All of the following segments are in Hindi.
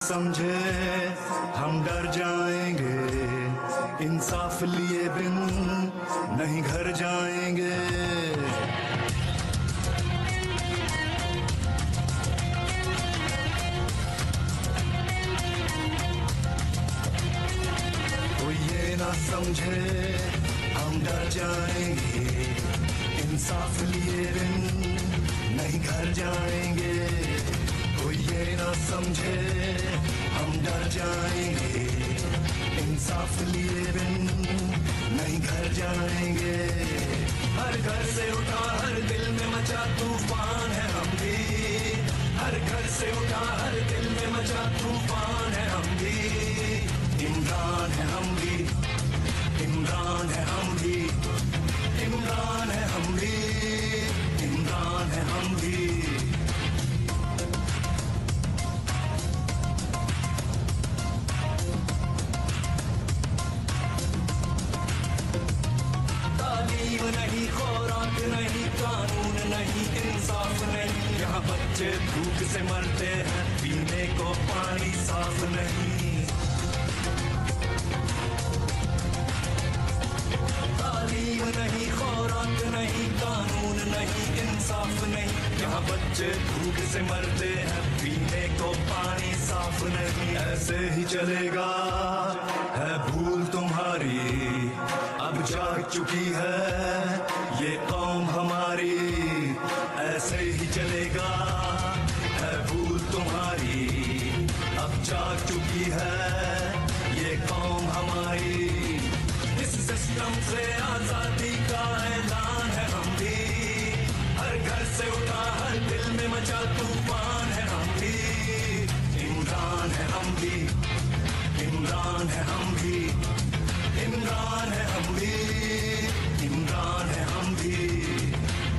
समझे हम डर जाएंगे, इंसाफ लिए बिन नहीं घर जाएंगे। कोई ये ना समझे हम डर जाएंगे, इंसाफ लिए बिन नहीं घर जाएंगे। कोई ये ना समझे हम डर जाएंगे, इंसाफ लिए बिन नहीं घर जाएंगे। हर घर से उठा हर दिल में मचा तूफान है हम भी, हर घर से उठा हर दिल में मचा तूफान है हम भी। इमरान है हम भी, इमरान है हम भी, इमरान है हम भी, इमरान है हम भी। तालीम नहीं, खुराक नहीं, कानून नहीं, इंसाफ नहीं, यहाँ बच्चे भूख से मरते हैं, पीने को पानी साफ नहीं। तालीम नहीं, खुराक नहीं, कानून नहीं, इंसाफ नहीं, यहाँ बच्चे भूख से मरते हैं, पीने को पानी साफ नहीं। ऐसे ही चलेगा है भूल तुम्हारी, अब जाग चुकी है ये कौम हमारी। ऐसे ही चलेगा है भूल तुम्हारी, अब जाग चुकी है ये कौम हमारी। इस सिस्टम से आजादी का ऐलान है हम भी, हर घर से उठा हर दिल में मचा तूफान है हम भी। इमरान है हम भी, इमरान है हम भी, इमरान है हम भी, इमरान है हम भी।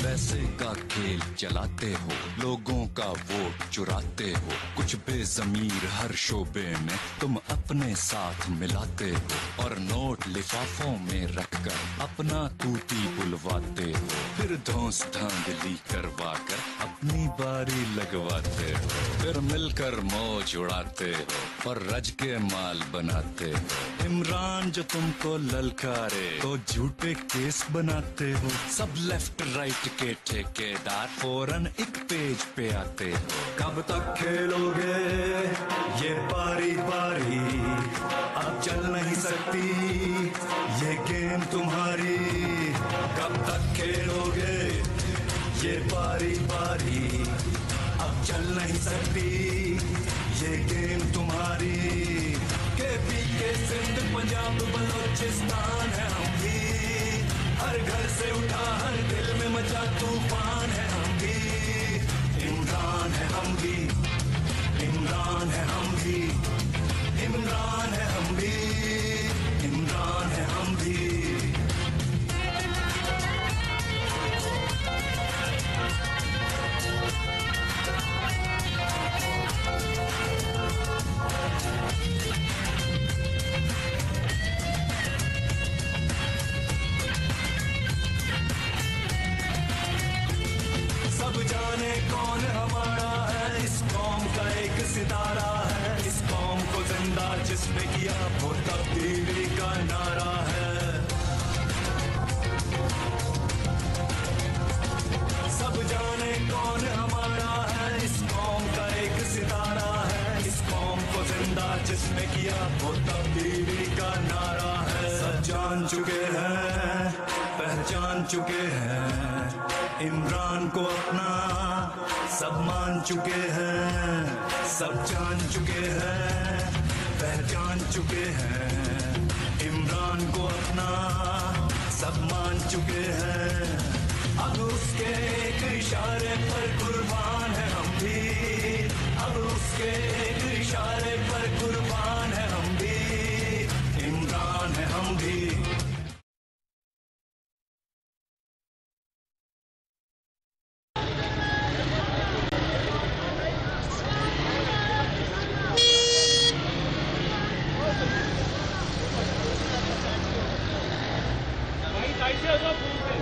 पैसे का खेल चलाते हो, लोगों का वोट चुराते हो, कुछ बेजमीर हर शोबे में तुम अपने साथ मिलाते हो, और नोट लिफाफों में रखकर अपना तूती बुलवाते हो, फिर धौंस धांधली करवा कर अपनी बारी लगवाते हो, फिर मिलकर मौज उड़ाते हो और रज के माल बनाते हो। इमरान जो तुमको ललकारे तो झूठे केस बनाते हो, सब लेफ्ट राइट के ठेकेदार फौरन एक पेज पे आते हो। कब तक खेलोगे ये पारी पारी, अब चल नहीं सकती ये गेम तुम्हारी। कब तक खेलोगे ये पारी पारी, अब चल नहीं सकती ये गेम तुम्हारी। केपी के सिंध पंजाब बलोचिस्तान है हम भी, हर घर से उठा हर दिल में मचा तूफान है हम भी। इमरान है हम भी, इमरान है हम भी, इमरान है हम भी, इमरान है हम भी। सब जाने कौन हमारा है, इस कौम का एक सितारा है, इस कौम को जिंदा जिसने किया वो तब्दीली का नारा है। सब जाने कौन हमारा है, इस कौम का एक सितारा है, इस कौम को जिंदा जिसने किया वो तब्दीली का नारा है। सब जान चुके हैं, पहचान चुके हैं इमरान को अपना, सब मान चुके हैं, सब जान चुके हैं, पहचान चुके हैं इमरान को अपना, सब मान चुके हैं। अब उसके एक इशारे पर कुर्बान है हम भी, अब उसके एक इशारे पर कुर्बान है हम भी। इमरान है हम भी।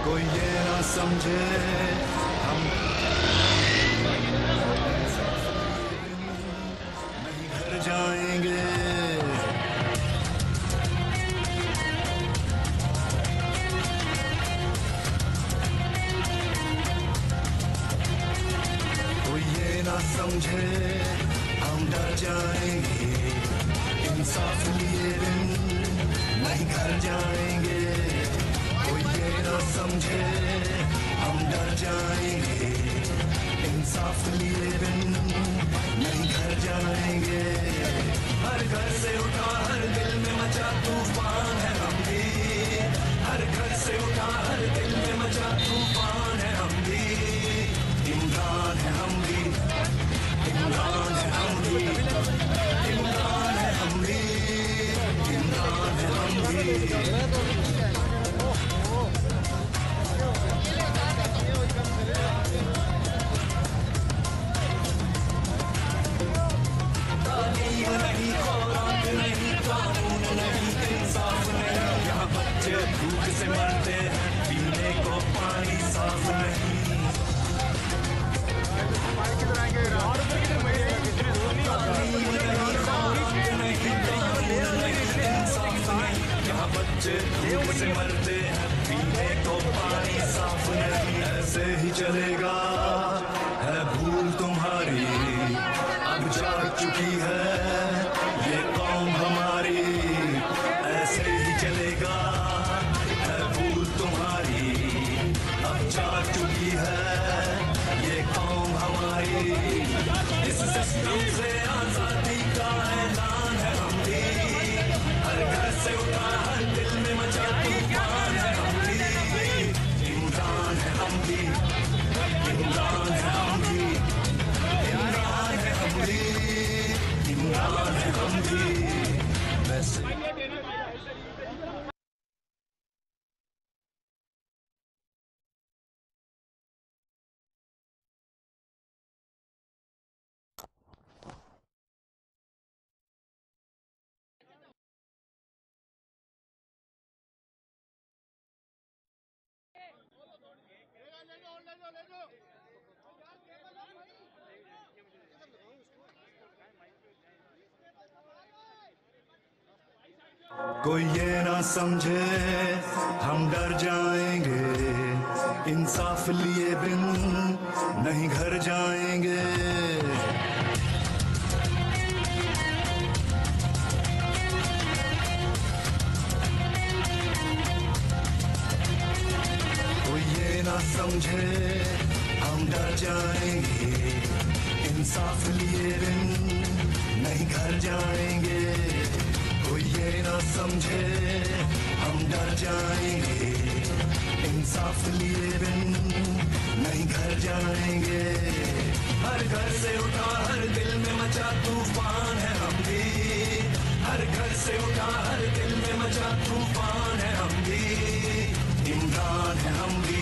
कोई ये ना समझे हम नहीं घर जा समझे हम डर जाएंगे, इंसाफ लिए दिन नहीं घर जाएंगे। कोई ये ना समझे हम डर जाएंगे, इंसाफ लिए दिन नहीं घर जाएंगे। हर घर से उठा हर दिल में मचा तूफान है हम भी, हर घर से उठा हर दिल में मचा तूफान है हम भी। इमरान है हम भी, इमरान है हम भी, इमरान है हम भी, इमरान है हम भी। तालीम नहीं, खुराक नहीं, कानून नहीं, इंसाफ नहीं, यहाँ बच्चे भूख से मरते हैं, पीने को पानी साफ नहीं। तालीम नहीं, खुराक नहीं, कानून नहीं, इंसाफ नहीं, यहाँ बच्चे भूख से मरते हैं, पीने को पानी साफ नहीं। ऐसे ही चलेगा है भूल तुम्हारी, अब जाग चुकी है ये कौम हमारी। ऐसे ही चलेगा है भूल तुम्हारी, अब जाग चुकी है ये कौम हमारी। इस सिस्टम से आजादी का ऐलान है हम भी, हर घर से उठा हर दिल में मचा तूफान है हम भी। इमरान है हम भी, इमरान है हम भी, इमरान है हम भी, इमरान है हम भी। वैसे कोई ये ना समझे हम डर जाएंगे, इंसाफ लिए बिन नहीं घर जाएंगे। कोई ये ना समझे हम डर जाएंगे, इंसाफ लिए बिन नहीं घर जाएंगे। कोई ये ना समझे हम डर जाएंगे, इंसाफ लिए बिन नहीं घर जाएंगे। हर घर से उठा हर दिल में मचा तूफान है हम भी, हर घर से उठा हर दिल में मचा तूफान है हम भी। इमरान है हम भी,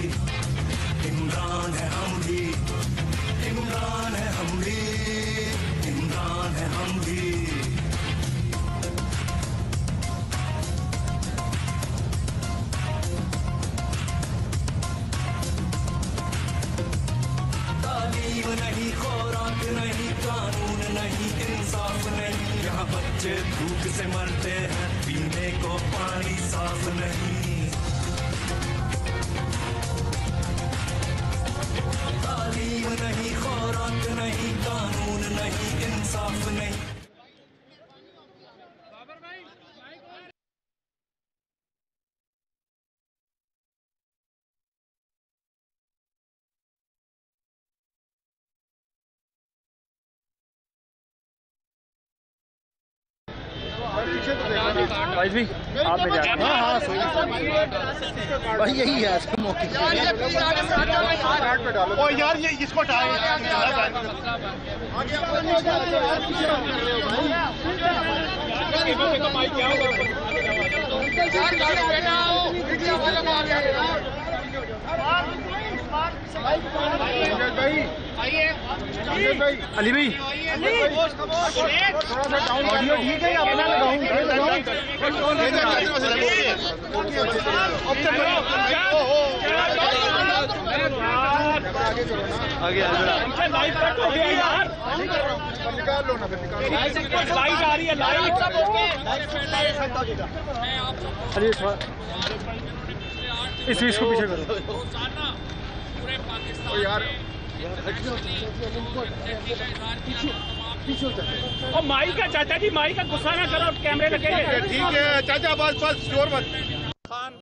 इमरान है हम भी, इमरान है हम भी, इमरान है हम भी। तालीम नहीं, खुराक नहीं, कानून नहीं, इंसाफ नहीं, यहाँ बच्चे भूख से मरते हैं, पीने को पानी साफ नहीं। तालीम नहीं, खुराक नहीं, कानून नहीं, इंसाफ नहीं। भाई भी आप में जाते हैं। हाँ भाई यही है मौके पे डालो। ओ यार ये इसको अली भाई ऑडियो ठीक है अपना लगाऊं आगे निकाल लो ना, फिर लाइट आ रही है, लाइट इस चीज को पीछे करो यार। और माई का चाचा जी, माई का गुस्सा ना करो, कैमरे लगे हैं। ठीक है चाचा, बस जोर मत।